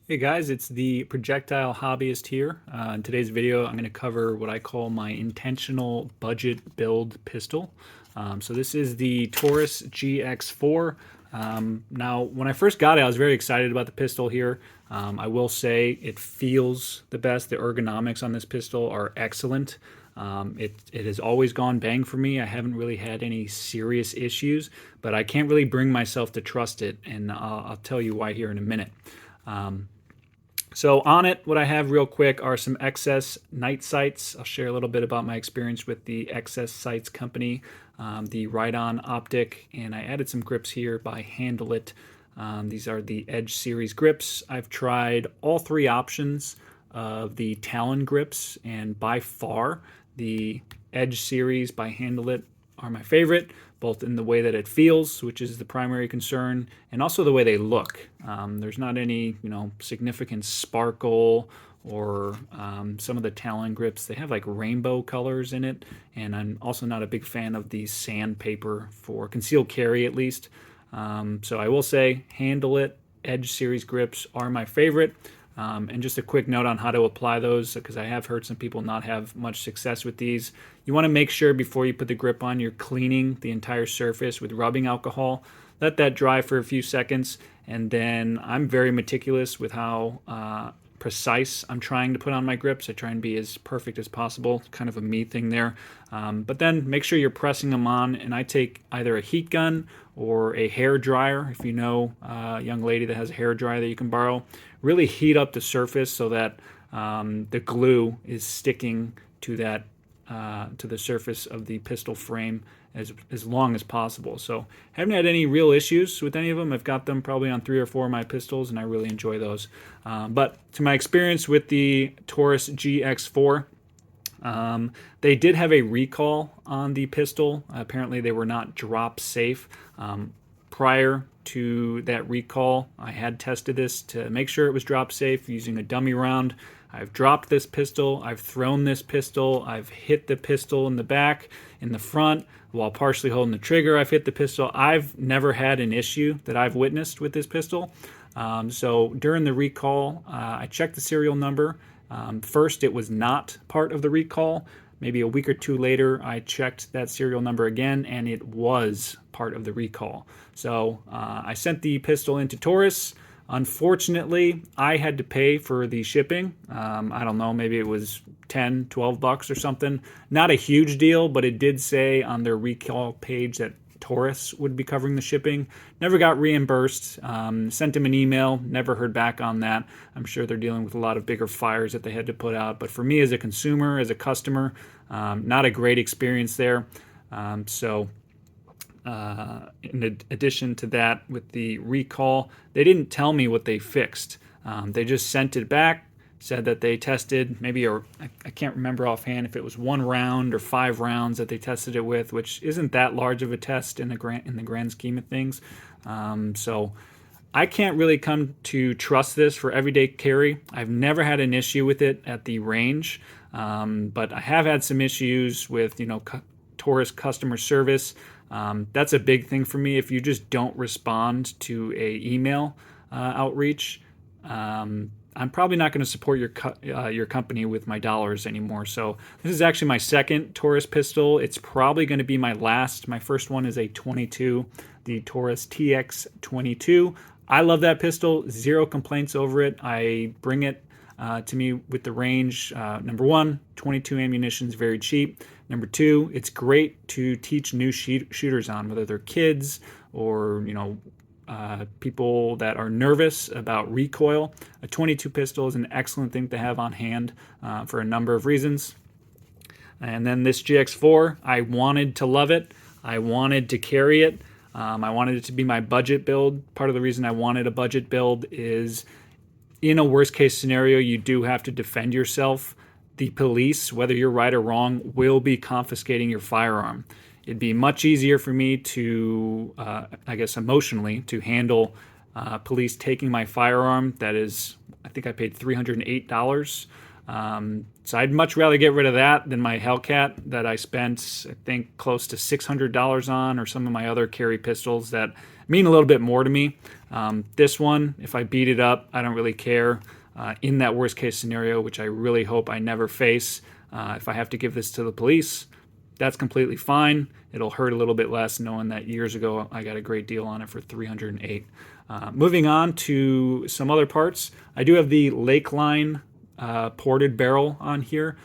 Hey guys, it's the projectile hobbyist here. In today's video, I'm going to cover what I call my intentional budget build pistol. So this is the Taurus GX4. Now, when I first got it, I was very excited about the pistol here. I will say it feels the best. The ergonomics on this pistol are excellent. It has always gone bang for me. I haven't really had any serious issues, but I can't really bring myself to trust it, and I'll tell you why here in a minute. So on it, what I have real quick are some XS night sights. I'll share a little bit about my experience with the XS sights company, the Riton Optic, and I added some grips here by HandleIt. These are the Edge series grips. I've tried all three options of the Talon grips, and by far the Edge series by HandleIt are my favorite, both in the way that it feels, which is the primary concern, and also the way they look. There's not any, significant sparkle or some of the Talon grips. They have like rainbow colors in it, and I'm also not a big fan of the sandpaper for concealed carry, at least. So I will say HandleIt Edge series grips are my favorite. And just a quick note on how to apply those, because I have heard some people not have much success with these. You want to make sure before you put the grip on, you're cleaning the entire surface with rubbing alcohol. Let that dry for a few seconds, and then I'm very meticulous with how precise I'm trying to put on my grips. I try and be as perfect as possible, kind of a me thing there. But then make sure you're pressing them on, and I take either a heat gun or a hair dryer. If you know a young lady that has a hair dryer that you can borrow, really heat up the surface so that the glue is sticking to that to the surface of the pistol frame as long as possible. So haven't had any real issues with any of them. I've got them probably on 3 or 4 of my pistols, and I really enjoy those. But to my experience with the Taurus GX4, they did have a recall on the pistol. Apparently they were not drop safe. Prior to that recall, I had tested this to make sure it was drop safe using a dummy round. I've dropped this pistol, I've thrown this pistol, I've hit the pistol in the back, in the front, while partially holding the trigger. I've hit the pistol. I've never had an issue that I've witnessed with this pistol. So during the recall, I checked the serial number. First, it was not part of the recall. Maybe a week or two later, I checked that serial number again, and it was part of the recall. So I sent the pistol into Taurus. Unfortunately, I had to pay for the shipping. I don't know, maybe it was 10, 12 bucks or something. Not a huge deal, but it did say on their recall page that Taurus would be covering the shipping. Never got reimbursed. Sent him an email, never heard back on that. I'm sure they're dealing with a lot of bigger fires that they had to put out. But for me as a consumer, as a customer, not a great experience there. In addition to that, with the recall, they didn't tell me what they fixed. They just sent it back, said that they tested maybe, or I can't remember offhand if it was 1 round or 5 rounds that they tested it with, which isn't that large of a test in the grand scheme of things. So I can't really come to trust this for everyday carry. I've never had an issue with it at the range, but I have had some issues with Taurus customer service. That's a big thing for me. If you just don't respond to a email outreach, I'm probably not going to support your company with my dollars anymore. So this is actually my second Taurus pistol. It's probably going to be my last. My first one is a 22, the Taurus TX22. I love that pistol. 0 complaints over it. I bring it to me with the range. Number 1, 22 ammunition is very cheap. Number 2, it's great to teach new shooters on, whether they're kids or people that are nervous about recoil. A 22 pistol is an excellent thing to have on hand for a number of reasons. And then this GX4, I wanted to love it. I wanted to carry it. I wanted it to be my budget build. Part of the reason I wanted a budget build is in a worst case scenario, you do have to defend yourself. The police, whether you're right or wrong, will be confiscating your firearm. It'd be much easier for me to, emotionally, to handle police taking my firearm. That is, I think I paid $308 So I'd much rather get rid of that than my Hellcat that I spent, I think, close to $600 on, or some of my other carry pistols that mean a little bit more to me. This one, if I beat it up, I don't really care. In that worst case scenario, which I really hope I never face, if I have to give this to the police, that's completely fine. It'll hurt a little bit less knowing that years ago I got a great deal on it for $308. Moving on to some other parts, I do have the Lakeline ported barrel on here.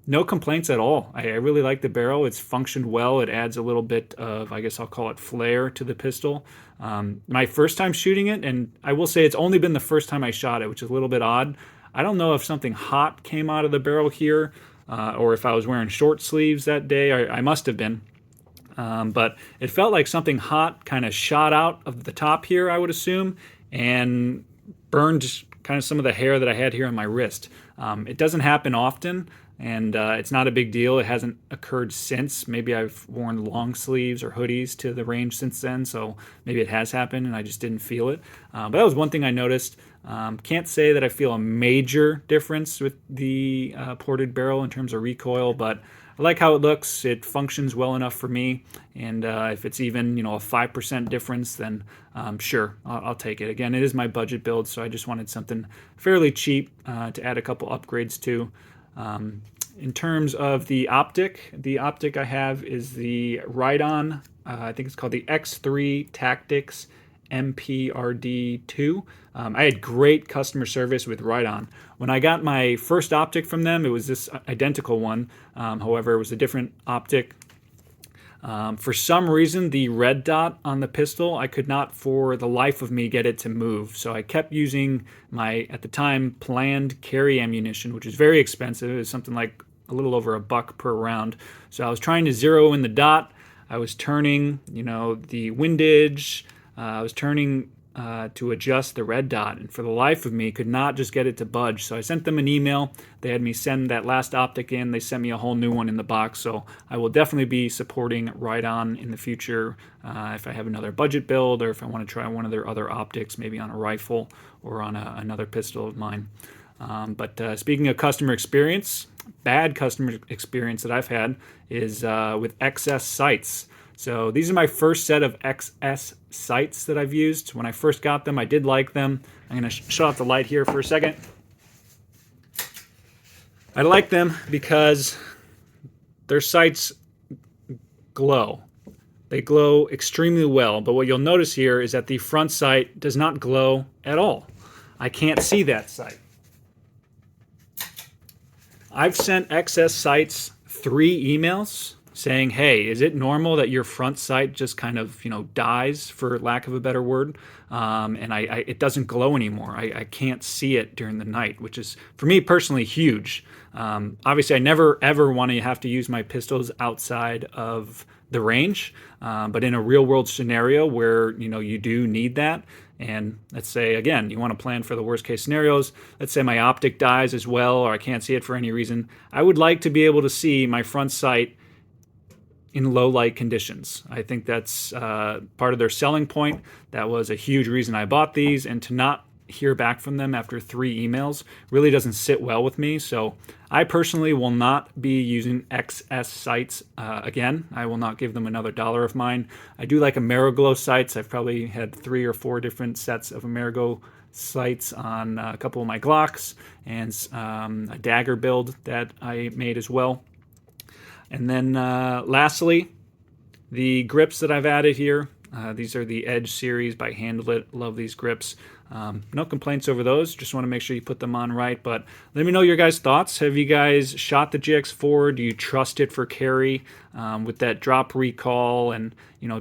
No complaints at all. I really like the barrel. It's functioned well. It adds a little bit of, I guess I'll call it, flair to the pistol. My first time shooting it, and I will say it's only been the first time I shot it, which is a little bit odd. I don't know if something hot came out of the barrel here, or if I was wearing short sleeves that day. I must have been. But it felt like something hot kind of shot out of the top here, I would assume, and burned kind of some of the hair that I had here on my wrist. It doesn't happen often, and it's not a big deal. It hasn't occurred since. Maybe I've worn long sleeves or hoodies to the range since then, so maybe it has happened and I just didn't feel it. But that was one thing I noticed. Can't say that I feel a major difference with the ported barrel in terms of recoil, but I like how it looks. It functions well enough for me, and if it's even, a 5% difference, then sure, I'll take it. Again, it is my budget build, so I just wanted something fairly cheap to add a couple upgrades to. In terms of the optic I have is the Riton, I think it's called the X3 Tactix MPRD 2. I had great customer service with Riton. When I got my first optic from them, it was this identical one. However, it was a different optic. For some reason, the red dot on the pistol, I could not for the life of me get it to move. So I kept using my, at the time, planned carry ammunition, which is very expensive. It was something like a little over $1 per round. So I was trying to zero in the dot. I was turning, the windage. I was turning to adjust the red dot, and for the life of me could not just get it to budge. So I sent them an email. They had me send that last optic in. They sent me a whole new one in the box. So I will definitely be supporting Riton in the future if I have another budget build, or if I want to try one of their other optics, maybe on a rifle or on another pistol of mine. But speaking of customer experience, bad customer experience that I've had is with XS sights. So these are my first set of XS sights that I've used. When I first got them, I did like them. I'm going to shut off the light here for a second. I like them because their sights glow. They glow extremely well, but what you'll notice here is that the front sight does not glow at all. I can't see that sight. I've sent XS sights 3 emails saying, hey, is it normal that your front sight just kind of, dies, for lack of a better word, and it doesn't glow anymore. I can't see it during the night, which is, for me personally, huge. Obviously, I never, ever want to have to use my pistols outside of the range, but in a real-world scenario where, you do need that, and let's say, again, you want to plan for the worst-case scenarios. Let's say my optic dies as well, or I can't see it for any reason. I would like to be able to see my front sight in low light conditions. I think that's part of their selling point. That was a huge reason I bought these, and to not hear back from them after 3 emails really doesn't sit well with me. So I personally will not be using XS sights again. I will not give them another $1 of mine. I do like Ameriglow sights. I've probably had 3 or 4 different sets of Ameriglow sights on a couple of my Glocks, and a dagger build that I made as well. And then lastly, the grips that I've added here. These are the Edge series by HandleIt. Love these grips. No complaints over those. Just want to make sure you put them on right. But let me know your guys' thoughts. Have you guys shot the GX4? Do you trust it for carry? With that drop recall and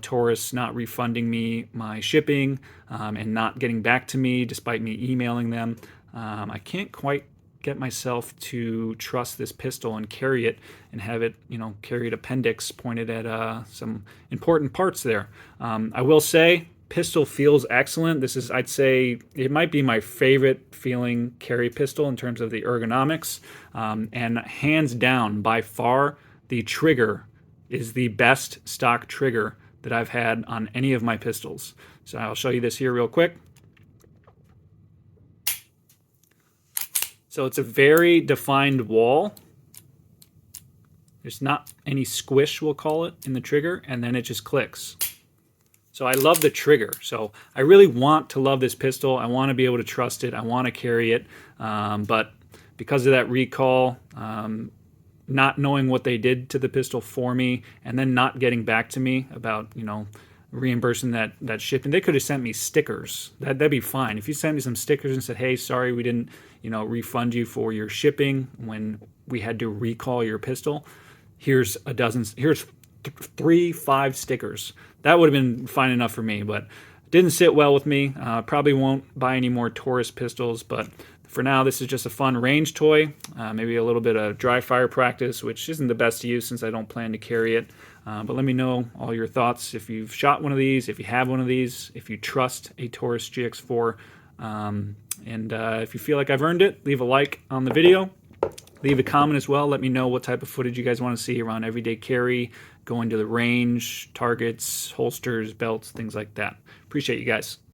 Taurus not refunding me my shipping and not getting back to me despite me emailing them, I can't quite get myself to trust this pistol and carry it and have it, carried appendix pointed at some important parts there. I will say, pistol feels excellent. This is, I'd say, it might be my favorite feeling carry pistol in terms of the ergonomics. And hands down, by far, the trigger is the best stock trigger that I've had on any of my pistols. So I'll show you this here real quick. So it's a very defined wall. There's not any squish, we'll call it, in the trigger, and then it just clicks. So I love the trigger. So I really want to love this pistol. I want to be able to trust it. I want to carry it. But because of that recall, not knowing what they did to the pistol for me, and then not getting back to me about, you know, reimbursing that shipping. They could have sent me stickers. That'd be fine. If you sent me some stickers and said, hey, sorry, we didn't, you know, refund you for your shipping when we had to recall your pistol. Here's 3-5 stickers. That would have been fine enough for me, but didn't sit well with me. Probably won't buy any more Taurus pistols, but for now, this is just a fun range toy. Maybe a little bit of dry fire practice, which isn't the best to use since I don't plan to carry it. But let me know all your thoughts. If you've shot one of these, if you have one of these, if you trust a Taurus GX4, and if you feel like I've earned it, leave a like on the video. Leave a comment as well. Let me know what type of footage you guys want to see around everyday carry, going to the range, targets, holsters, belts, things like that. Appreciate you guys.